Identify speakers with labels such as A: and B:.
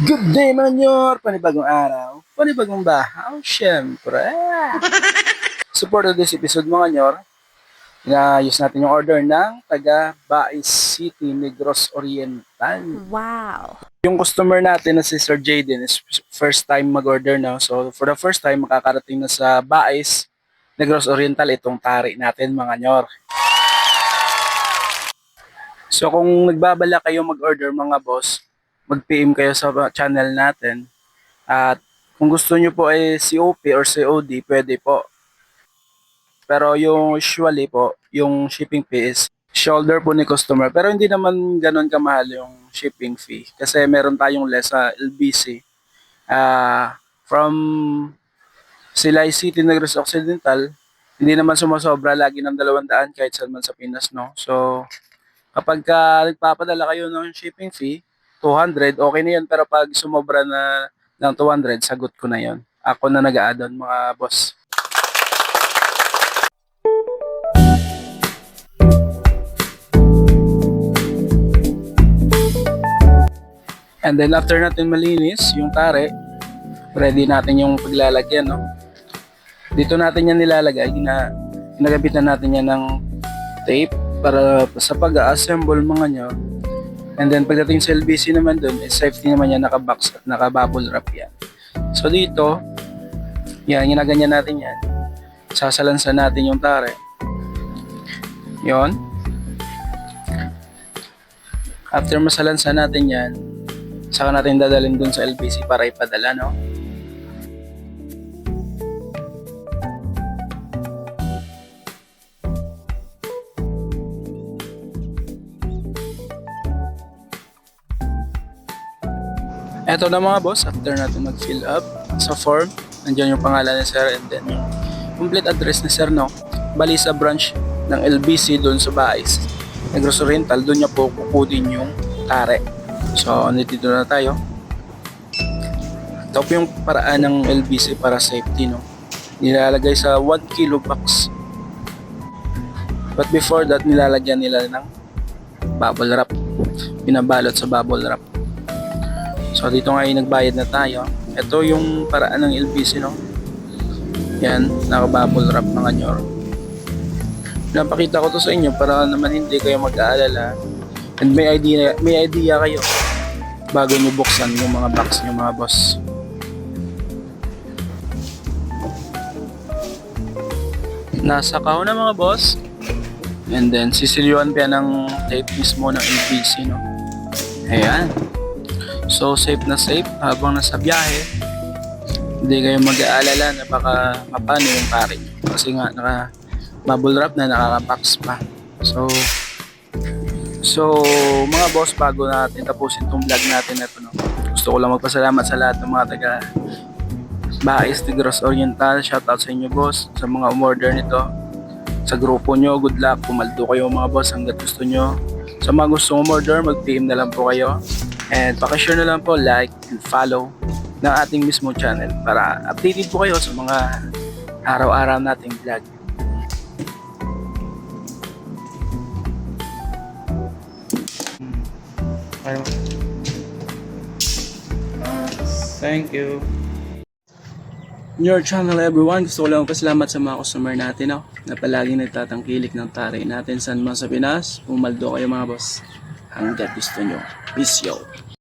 A: Good day, Manyor! Panibagong araw, panibagong bahaw, syempre. Support this episode, mga Nyor. Inayos natin yung order ng taga Bais City, Negros Oriental.
B: Wow!
A: Yung customer natin na si Sir Jaden is first time mag-order na. So, for the first time, makakarating na sa Bais, Negros Oriental itong tari natin, mga Nyor. So, kung nagbabala kayo mag-order, mga boss, mag-PM kayo sa channel natin. At kung gusto nyo po ay COP or COD, pwede po. Pero yung usually po, yung shipping fee is shoulder po ni customer. Pero hindi naman ganun kamahal yung shipping fee. Kasi meron tayong less sa LBC. From Silay City, Negros Occidental, hindi naman sumasobra lagi ng 200 kahit saan man sa Pinas, no? So, kapag nagpapadala kayo ng shipping fee, 200, okay na yun. Pero pag sumobra na ng 200, sagot ko na yun. Ako na nag-a-add-on, mga boss. And then after natin malinis yung tare, ready natin yung paglalagyan, no? Dito natin yan nilalagay, ginagabitan natin yan ng tape para sa pag-assemble, mga nyo. And then pagdating sa LBC naman dun, safety naman yan, naka-box at naka-bubble wrap yan. So dito, yan, ginaganyan natin yan. Sasalansan natin yung tare. Yon. After masalansan natin yan, saka natin dadalhin dun sa LBC para ipadala, no? Eto na, mga boss, after natin mag-fill up sa form, nandiyan yung pangalan ni sir and then yung complete address ni sir, no? Bali sa branch ng LBC doon sa Bais, Negros Oriental, doon niya po kukunin yung tare. So, nandito na tayo. Ito po yung paraan ng LBC para safety, no? Nilalagay sa 1 kilo box. But before that, nilalagyan nila ng bubble wrap. Binabalot sa bubble wrap. So dito nga nagbayad na tayo. Ito yung paraan ng LBC, no? Yan, naka-bubble wrap, mga Nyor. Napakita ko to sa inyo para naman hindi kayo mag-aalala. And may idea kayo bago nyo buksan yung mga box nyo, mga boss. Nasa kahon na, mga boss. And then sisilyuan pa ng tape mismo ng LBC, no? Ayan. So safe na safe habang nasa biyahe. Hindi kayo mag-aalala na baka mapano yung pare nyo. Kasi nga naka bubble wrap na, nakaka-box pa. So mga boss, bago natin tapusin tong vlog natin ito, no? Gusto ko lang magpasalamat sa lahat ng mga taga Bais Negros Oriental. Shoutout sa inyo, boss, sa mga umorder nito. Sa grupo nyo, good luck. Pumaldo kayo, mga boss, hanggat gusto nyo. Sa mga gustong umorder, mag-PM na lang po kayo. And pakishare na lang po, like and follow ng ating mismo channel para updated po kayo sa mga araw-araw nating vlog. Thank you. Your channel, everyone. Gusto ko lang pasalamat sa mga customer natin, no? Na palaging nagtatangkilik ng tare natin saan man sa Pinas. Pumaldo kayo, mga boss, hanggat gusto nyo. Peace, yo.